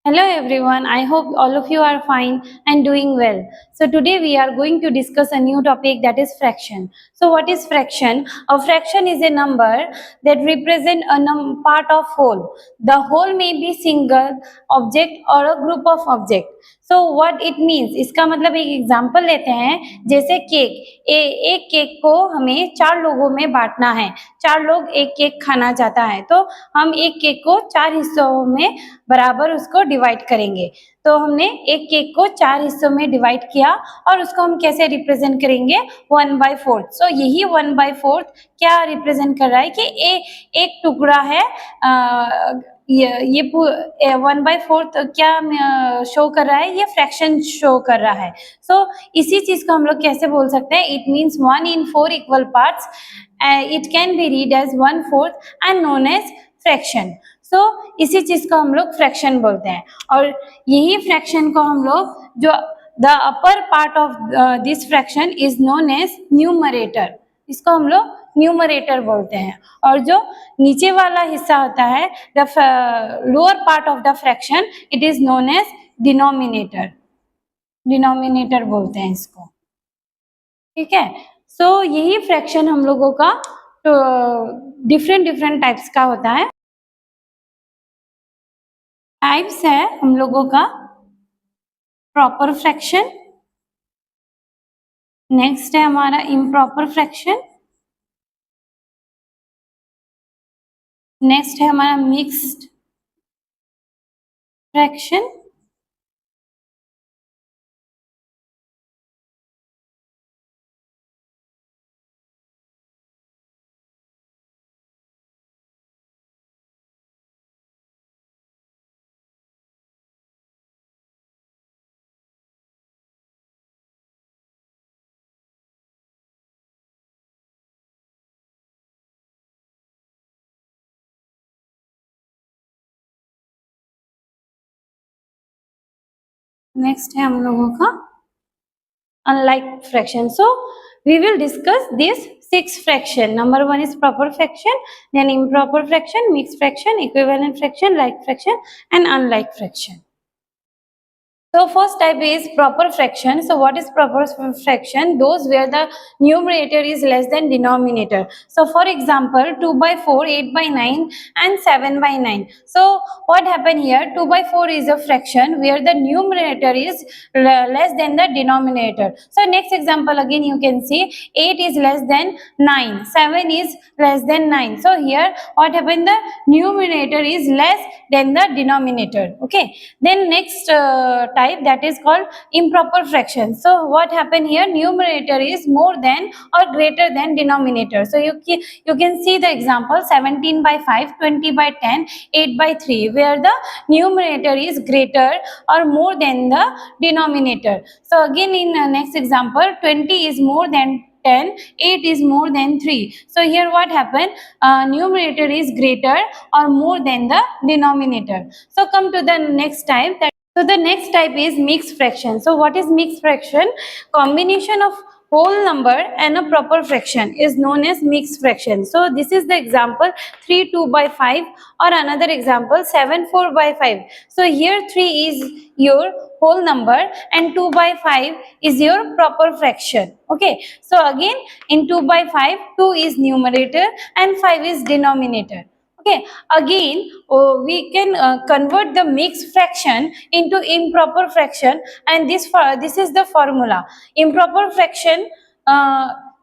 Hello everyone, I hope all of you are fine and doing well. So today we are going to discuss a new topic, that is fraction. So what is fraction? A fraction is a number that represent a part of whole. The whole may be single object or a group of object. So what it means, इसका मतलब एक example लेते हैं, जैसे cake. एक cake को हमें 4 लोगों में बांटना है। 4 लोग एक केक खाना चाहता है, तो हम एक केक को 4 हिस्सों में बराबर उसको डिवाइड करेंगे। तो हमने एक केक को 4 हिस्सों में डिवाइड किया और उसको हम कैसे रिप्रेजेंट करेंगे? 1/4। सो यही 1/4 क्या रिप्रेजेंट कर रहा है कि एक टुकड़ा है। ये 1/4 क्या शो कर रहा है? ये फ्रैक्शन शो कर रहा है। सो इसी चीज को हम लोग कैसे बोल सकते हैं? It means 1/4 equal parts. It can be read as 1/4 and known as fraction. So इसी चीज को हम लोग फ्रैक्शन बोलते हैं। और यही फ्रैक्शन को हम लोग जो the upper part of this fraction is known as numerator, इसको हम लोग न्यूमरेटर बोलते हैं। और जो नीचे वाला हिस्सा होता है, the lower part of the fraction, it is known as denominator. Denominator बोलते हैं इसको, ठीक है। सो यही फ्रैक्शन हम लोगों का डिफरेंट टाइप्स का होता है। टाइप्स है हम लोगों का प्रॉपर फ्रैक्शन, नेक्स्ट है हमारा इम्प्रॉपर फ्रैक्शन, नेक्स्ट है हमारा मिक्स्ड फ्रैक्शन, नेक्स्ट है हम लोगों का unlike fraction. So we will discuss these 6 fraction. Number 1 is proper fraction, then improper fraction, mixed fraction, equivalent fraction, like fraction and unlike fraction. So first type is proper fraction. So what is proper fraction? Those where the numerator is less than denominator. So for example, 2/4, 8/9 and 7/9. So what happened here? 2/4 is a fraction where the numerator is less than the denominator. So next example again you can see 8 is less than 9, 7 is less than 9. So here what happened? The numerator is less than the denominator. Okay. Then next type, that is called improper fraction. So what happened here? Numerator is more than or greater than denominator. So you can see the example 17/5, 20/10, 8/3, where the numerator is greater or more than the denominator. So again in next example, 20 is more than 10, 8 is more than 3. So here what happened? Numerator is greater or more than the denominator. So come to the next type. So the next type is mixed fraction. So what is mixed fraction? Combination of whole number and a proper fraction is known as mixed fraction. So this is the example 3/2/5 or another example 7/4/5. So here 3 is your whole number and 2/5 is your proper fraction. Okay. So again in 2/5, 2 is numerator and 5 is denominator. Okay, again we can convert the mixed fraction into improper fraction, and this is the formula. Improper fraction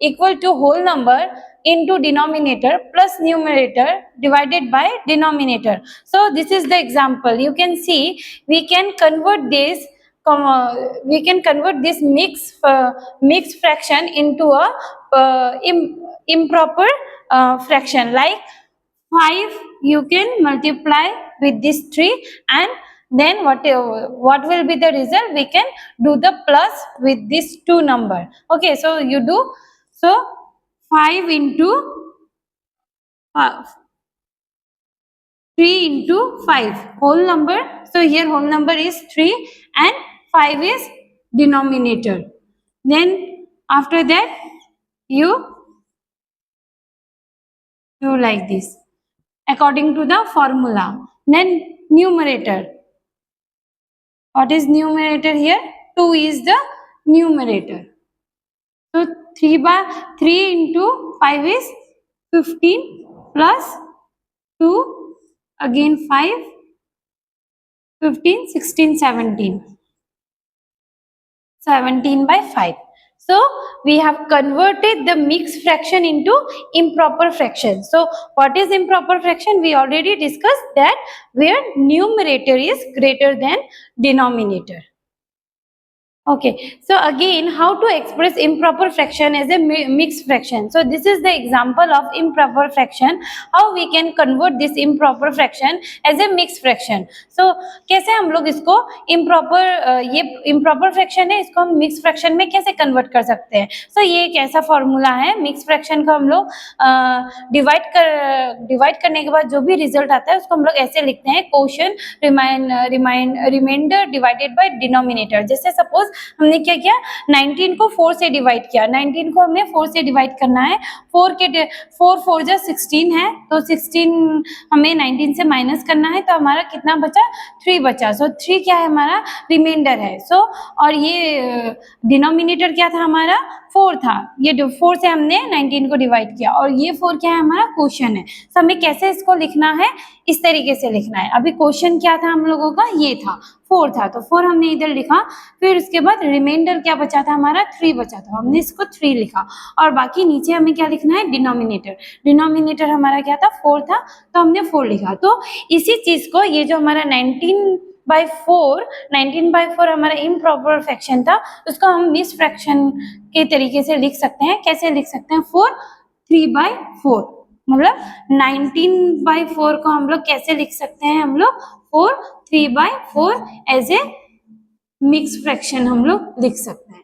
equal to whole number into denominator plus numerator divided by denominator. So this is the example. You can see we can convert this mixed fraction into a improper fraction. Like 5 you can multiply with this 3, and then what will be the result? We can do the plus with this 2 number. Okay, so you do, so 5 into 3 into 5 whole number. So here whole number is 3 and 5 is denominator. Then after that you do like this according to the formula. Then numerator, What is numerator here? 2 is the numerator. So 3 into 5 is 15 plus 2 again 5, 15, 16, 17. 17 by 5. So we have converted the mixed fraction into improper fraction. So what is improper fraction? We already discussed that where numerator is greater than denominator. Okay, so again, how to express improper fraction as a mixed fraction? So this is the example of improper fraction. How we can convert this improper fraction as a mixed fraction? So कैसे हम लोग इसको improper ये improper fraction है, इसको हम mixed fraction में कैसे convert कर सकते हैं? So ये एक ऐसा formula है, mixed fraction को हम लोग divide करने के बाद जो भी result आता है उसको हम लोग ऐसे लिखते हैं, quotient remainder divided by denominator. जैसे suppose हमने क्या किया, 19 को 4 से डिवाइड किया, 19 को हमें 4 से डिवाइड करना है, 4 4 जा 16 है, तो 16 हमें 19 से माइनस करना है, तो हमारा कितना बचा, 3 बचा. सो 3 क्या है, हमारा रिमाइंडर है. सो और ये डिनोमिनेटर क्या था, हमारा 4 था. ये 4 से हमने 19 को डिवाइड किया, और ये 4 क्या है, हमारा क्वेश्चन है. सो हमें कैसे इसको लिखना है, इस तरीके से लिखना है. अभी क्वेश्चन क्या था हम लोगों का, ये था 4 था, तो 4 हमने इधर लिखा. फिर उसके बाद रिमाइंडर क्या बचा था, हमारा 3 बचा था, हमने इसको 3 लिखा. और बाकी नीचे हमें क्या लिखना है, डिनोमिनेटर. डिनोमिनेटर हमारा क्या था, 4 था, तो हमने 4 लिखा. तो इसी चीज को, ये जो हमारा 19/4 हमारा इम्प्रॉपर फ्रैक्शन था, उसको हम मिक्स्ड फ्रैक्शन के तरीके से लिख सकते हैं. कैसे लिख सकते हैं, 4 3/4, मतलब 19/4 को हम लोग कैसे लिख सकते हैं, हम लोग 4 3/4 एज ए मिक्स्ड फ्रैक्शन हम लोग लिख सकते हैं.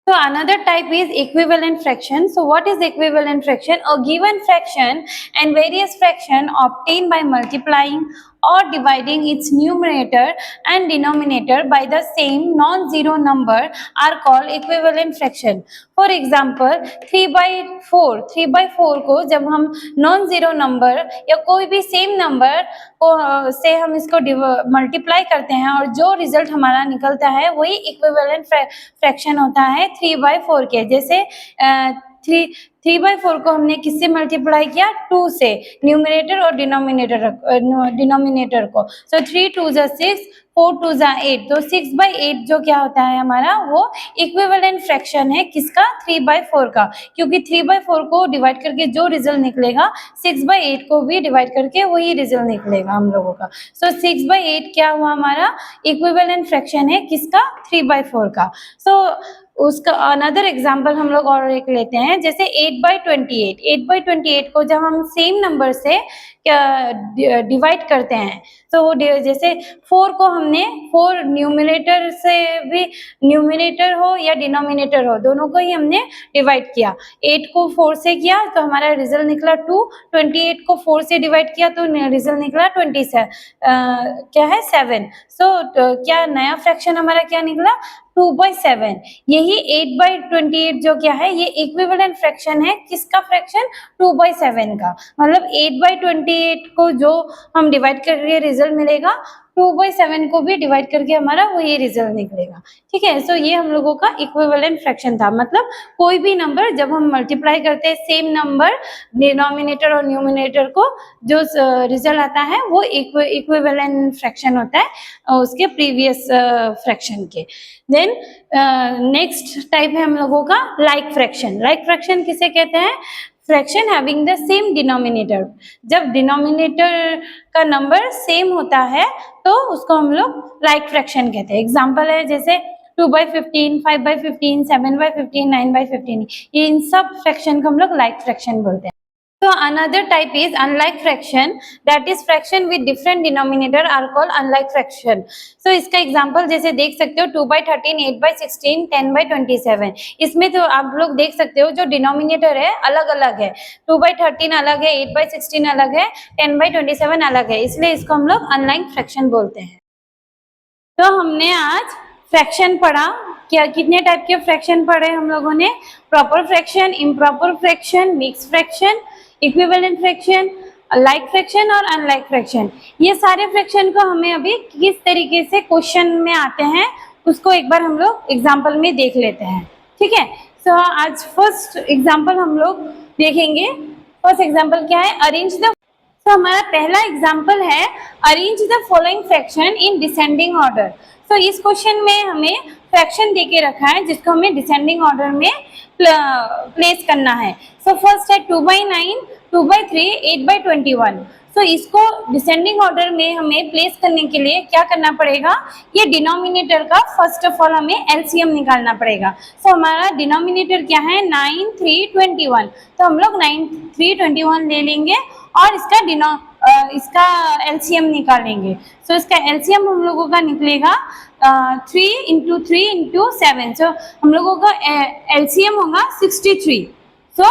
So another type is equivalent fraction. So what is equivalent fraction? A given fraction and various fraction obtained by multiplying or dividing its numerator and denominator by the same non-zero number are called equivalent fraction. For example, 3/4 को जब हम non-zero number या कोई भी same number को से हम इसको मल्टीप्लाई करते हैं, और जो रिजल्ट हमारा निकलता है वही इक्विवेलेंट फ्रैक्शन होता है 3/4 के. जैसे 3/4 को हमने किससे मल्टीप्लाई किया, 2 से, न्यूमरेटर और डिनोमिनेटर को. सो 3 2 जा 6, 4 2 जा 8, तो 6/8 जो क्या होता है हमारा, वो इक्विवेलेंट फ्रैक्शन है किसका, 3/4 का. क्योंकि 3/4 को डिवाइड करके जो रिजल्ट निकलेगा, 6/8 को भी डिवाइड करके वही रिजल्ट निकलेगा हम लोगों का. सो 6/8 क्या हुआ, हमारा इक्विवेलेंट फ्रैक्शन है किसका, 3/4 का. सो उसका अनदर एग्जाम्पल हम लोग और एक लेते हैं, जैसे 8/28 को जब हम सेम नंबर से डिवाइड करते हैं, तो जैसे 4 को हमने 4 न्यूमरेटर से भी, न्यूमरेटर हो या डिनोमिनेटर हो, दोनों को ही हमने डिवाइड किया. 8 को 4 से किया तो हमारा रिजल्ट निकला 2, 28 को 4 से डिवाइड किया तो रिजल्ट निकला 27, क्या है 7. सो क्या नया फ्रैक्शन हमारा क्या निकला, 2/7. यही 8/28 जो क्या है, ये इक्विवेलेंट फ्रैक्शन है किसका फ्रैक्शन, 2/7 का. मतलब 8/28 को जो हम डिवाइड करके रिजल्ट मिलेगा, 2/7 को भी डिवाइड करके हमारा वही रिजल्ट निकलेगा. ठीक है. सो ये हम लोगों का इक्विवेलेंट फ्रैक्शन था. मतलब कोई भी नंबर जब हम मल्टीप्लाई करते हैं सेम नंबर, डिनोमिनेटर और न्यूमरेटर को, जो रिजल्ट आता है वो इक्विवेलेंट फ्रैक्शन होता है उसके प्रीवियस फ्रैक्शन के. देन नेक्स्ट टाइप है हम लोगों का लाइक फ्रैक्शन. लाइक फ्रैक्शन किसे कहते हैं, fraction having the same denominator. जब डिनोमिनेटर का नंबर सेम होता है तो उसको हम लोग लाइक फ्रैक्शन कहते हैं. एग्जांपल है जैसे 2/15, 5/15, 7/15, 9/15, ये इन सब फ्रैक्शन को हम लोग लाइक फ्रैक्शन बोलते हैं. So another type is unlike fraction, that is fraction with different denominator are called unlike fraction. So इसका एग्जांपल जैसे देख सकते हो 2/13, 8/16, 10/27. इसमें तो आप लोग देख सकते हो जो डिनोमिनेटर है अलग अलग है, 2/13 अलग है, 8/16 अलग है, 10/27 अलग है, इसलिए इसको हम लोग अनलाइक फ्रैक्शन बोलते हैं. तो हमने आज फ्रैक्शन पढ़ा. क्या कितने टाइप के फ्रैक्शन पढ़े हम लोगों ने, proper fraction, improper fraction, mix fraction, equivalent fraction. Like fraction और अनलाइक फ्रैक्शन, ये सारे फ्रैक्शन को हमें अभी किस तरीके से क्वेश्चन में आते हैं उसको एक बार हम लोग एग्जाम्पल में देख लेते हैं। ठीक है, तो आज फर्स्ट एग्जाम्पल हम लोग देखेंगे। फर्स्ट एग्जाम्पल क्या है, अरेंज द। तो हमारा पहला एग्जाम्पल है arrange the following fraction in descending order. तो इस क्वेश्चन में हमें फ्रैक्शन देके रखा है जिसको हमें डिसेंडिंग ऑर्डर में प्लेस करना है। सो फर्स्ट है 2/9, 2/3, 8/21। तो इसको डिसेंडिंग ऑर्डर में हमें प्लेस करने के लिए क्या करना पड़ेगा, ये डिनोमिनेटर का फर्स्ट ऑफ ऑल हमें एलसीएम निकालना पड़ेगा। सो हमारा डिनोमिनेटर क्या है, 9, 3, 21। तो हम लोग 9, 3, 21 ले लेंगे और इसका एलसीएम निकालेंगे। सो इसका एलसीएम हम लोगों का निकलेगा 3 × 3 × 7। सो हम लोगों का एलसीएम होगा 63। सो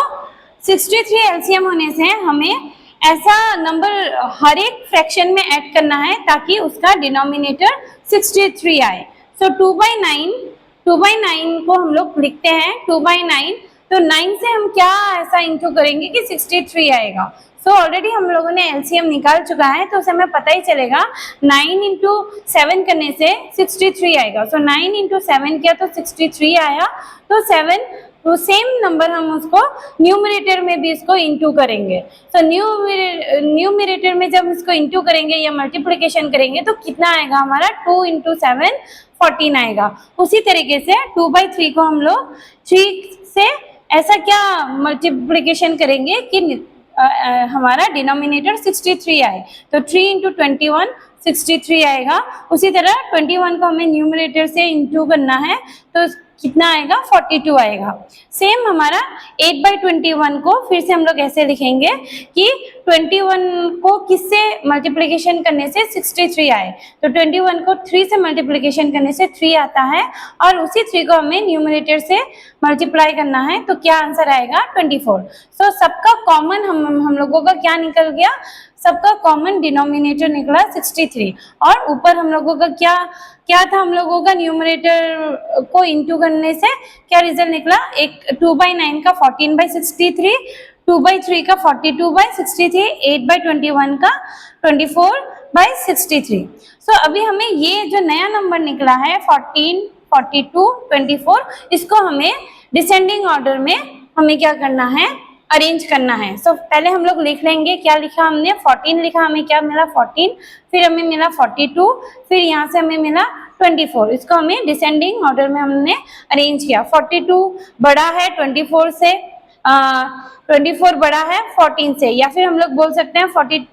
63 एलसीएम होने से हमें ऐसा नंबर हर एक फ्रैक्शन में ऐड करना है ताकि उसका डिनोमिनेटर 63 आए। सो 2/9 को हम लोग लिखते हैं 2/9। तो 9 से हम क्या ऐसा इंटू करेंगे कि 63 आएगा। सो ऑलरेडी हम लोगों ने एलसीएम निकाल चुका है तो उसे हमें पता ही चलेगा 9 × 7 करने से 63 आएगा। सो 9 × 7 किया तो 63 आया। तो 7 तो सेम नंबर हम उसको न्यूमरेटर में भी इसको इंटू करेंगे। तो न्यूमरेटर में जब इसको इंटू करेंगे या मल्टीप्लिकेशन करेंगे तो कितना आएगा हमारा, 2 × 7 14 आएगा। उसी तरीके से 2/3 को हम लोग 3 से ऐसा क्या मल्टीप्लिकेशन करेंगे कि हमारा डिनोमिनेटर 63 आए। तो 3 × 21 63 आएगा। उसी तरह 21 को हमें न्यूमरेटर से इंटू करना है तो कितना आएगा, 42 आएगा। सेम हमारा 8/21 को फिर से हम लोग ऐसे लिखेंगे कि 21 को किससे मल्टीप्लिकेशन करने से 63 आए। तो 21 को 3 से मल्टीप्लिकेशन करने से 3 आता है और उसी 3 को हमें न्यूमरेटर से मल्टीप्लाई करना है तो क्या आंसर आएगा, 24। सो सबका कॉमन हम लोगों का क्या निकल गया, सबका कॉमन डिनोमिनेटर निकला 63। और ऊपर हम लोगों का क्या था, हम लोगों का न्यूमरेटर को इंटू करने से क्या रिजल्ट निकला, एक 2/9 का 14/63, 2/3 का 42/63, 8/21 का 24/63। सो अभी हमें ये जो नया नंबर निकला है 14, 42, 24, इसको हमें डिसेंडिंग ऑर्डर में हमें क्या करना है, अरेंज करना है। सो पहले हम लोग लिख लेंगे, क्या लिखा हमने, 14 लिखा, हमें क्या मिला 14, फिर हमें मिला 42, फिर यहाँ से हमें मिला 24। इसको हमें डिसेंडिंग ऑर्डर में हमने अरेंज किया। 42 बड़ा है 24 से, 24 बड़ा है 14 से, या फिर हम लोग बोल सकते हैं 14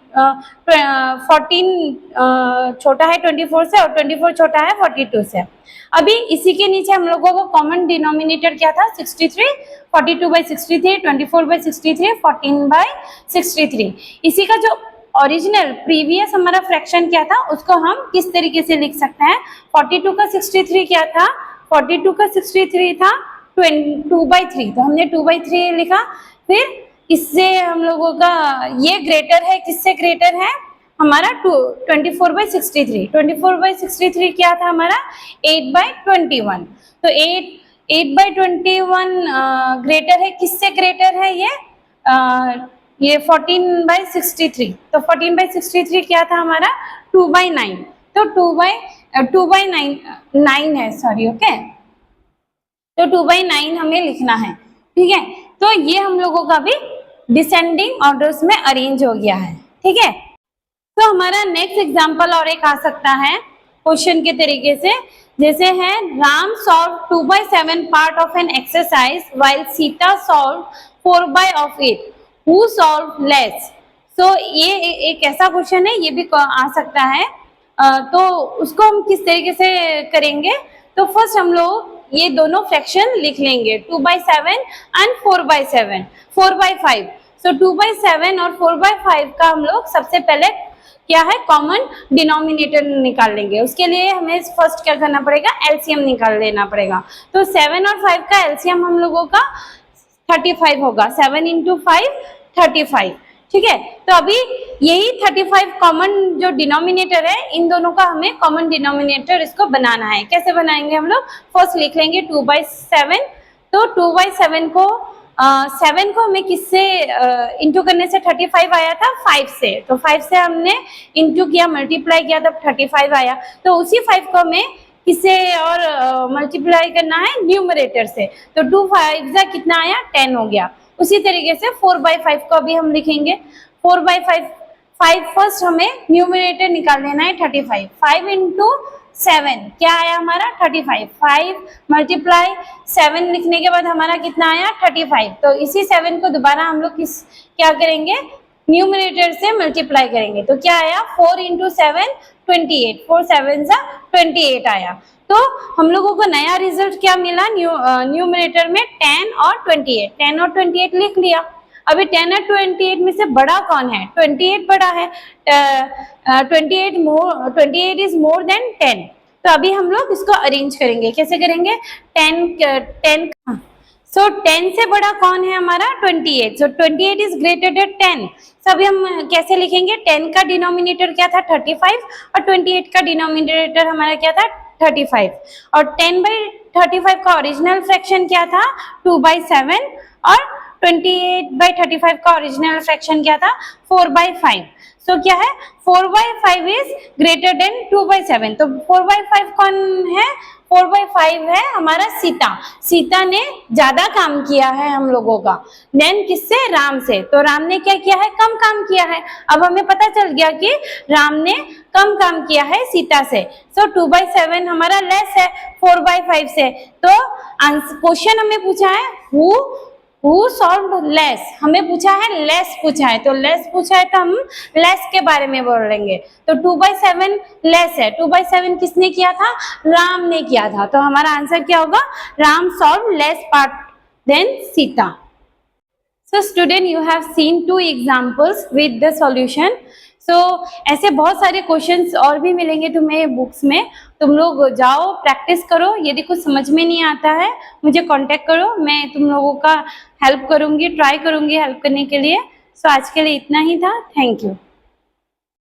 छोटा है 24 से और 24 छोटा है 42 से। अभी इसी के नीचे हम लोगों को कॉमन डिनोमिनेटर क्या था, 63, 42/63, 24/63, 14/63। इसी का जो ओरिजिनल प्रीवियस हमारा फ्रैक्शन क्या था उसको हम किस तरीके से लिख सकते हैं, 42 का 63 क्या था, 42 का 63 था 2/3, तो हमने 2/3 लिखा। फिर इससे हम लोगों का ये ग्रेटर है, किससे ग्रेटर है हमारा 24/63, 24/63 क्या था हमारा 8/21। तो 8/21 ग्रेटर है, किससे ग्रेटर है ये 14/63। तो 14/63 क्या था हमारा 2/9। तो 2/9 है, सॉरी, ओके। तो 2/9 हमें लिखना है, ठीक है। तो ये हम लोगों का भी डिसेंडिंग ऑर्डर्स में अरेंज हो गया है, ठीक है। तो हमारा नेक्स्ट एग्जांपल और एक आ सकता है क्वेश्चन के तरीके से, जैसे है Ram solve 2/7 part of an exercise while Sita solve 4/8, who solve less. So ये एक ऐसा क्वेश्चन है, ये भी आ सकता है। तो उसको हम किस तरीके से करेंगे, तो फर्स्ट हम लोग ये दोनों फ्रैक्शन लिख लेंगे, 2/7 एंड 4/7, 4/5। सो 2/7 और 4/5 का हम लोग सबसे पहले क्या है, कॉमन डिनोमिनेटर निकाल लेंगे। उसके लिए हमें फर्स्ट क्या करना पड़ेगा, एलसीएम निकाल लेना पड़ेगा। तो 7 और 5 का एलसीएम हम लोगों का 35 होगा, 7 × 5 35, ठीक है। तो अभी यही 35 कॉमन जो डिनोमिनेटर है, इन दोनों का हमें कॉमन डिनोमिनेटर इसको बनाना है। कैसे बनाएंगे हम लोग, फर्स्ट लिख लेंगे 2/7। तो 2/7 को 7 को हमें किससे इंटू करने से 35 आया था, 5 से। तो 5 से हमने इंटू किया, मल्टीप्लाई किया, तब 35 आया। तो उसी 5 को हमें किससे और मल्टीप्लाई करना है, न्यूमरेटर से। तो 2 5 जा कितना आया, 10 हो गया। उसी तरीके से 4/5 को अभी हम लिखेंगे। 4/5 5 फर्स्ट हमें न्यूमरेटर निकाल देना है 35। 5 इंटू 7 क्या आया हमारा, 35। 5 मल्टीप्लाई 7 लिखने के बाद हमारा कितना आया, 35। तो इसी 7 को दोबारा हम लोग क्या करेंगे, न्यूमरेटर से मल्टीप्लाई करेंगे। तो क्या आया, 4 इंटू 7 28। 4 7 जा 28 आया। तो हम लोगों को नया रिजल्ट क्या मिला, न्यूमरेटर में 10 और 28। 10 और 28 लिख लिया। अभी 10 और 28 में से बड़ा कौन है, 28 बड़ा है। 28 इज मोर देन 10। तो अभी हम लोग इसको अरेंज करेंगे। कैसे करेंगे, 10 सो 10 से बड़ा कौन है हमारा, 28। सो 28 इज ग्रेटर देन 10। तो अभी हम कैसे लिखेंगे, 10 का डिनोमिनेटर क्या था, 35, और 28 का डिनोमिनेटर हमारा क्या था, 35। और 10/35 का ओरिजिनल फ्रैक्शन क्या था, 2/7। और 28/35 का ओरिजिनल फ्रैक्शन क्या था, 4/5। सो क्या है, 4/5 इज ग्रेटर देन 2/7। तो 4/5 कौन है, 4/5 है हमारा सीता। सीता ने ज्यादा काम किया है हम लोगों का, देन किससे, राम से। तो राम ने क्या किया है, कम काम किया है। अब हमें पता चल गया कि राम ने कम काम किया है सीता से। सो 2/7 हमारा लेस है 4/5 से। तो क्वेश्चन हमें पूछा है हु सॉल्व्ड लेस, हमें पूछा है लेस पूछा है। तो लेस पूछा है तो हम लेस के बारे में बोलेंगे। तो 2/7 लेस है। 2/7 किसने किया था, राम ने किया था। तो हमारा आंसर क्या होगा, Ram solve less part than Sita. So student, you have seen 2 examples with the solution. So ऐसे बहुत सारे क्वेश्चंस और भी मिलेंगे तुम्हें बुक्स में। तुम लोग जाओ, प्रैक्टिस करो। यदि कुछ समझ में नहीं आता है, मुझे कांटेक्ट करो, मैं तुम लोगों का हेल्प करूंगी, ट्राई करूंगी हेल्प करने के लिए। सो आज के लिए इतना ही था। Thank you.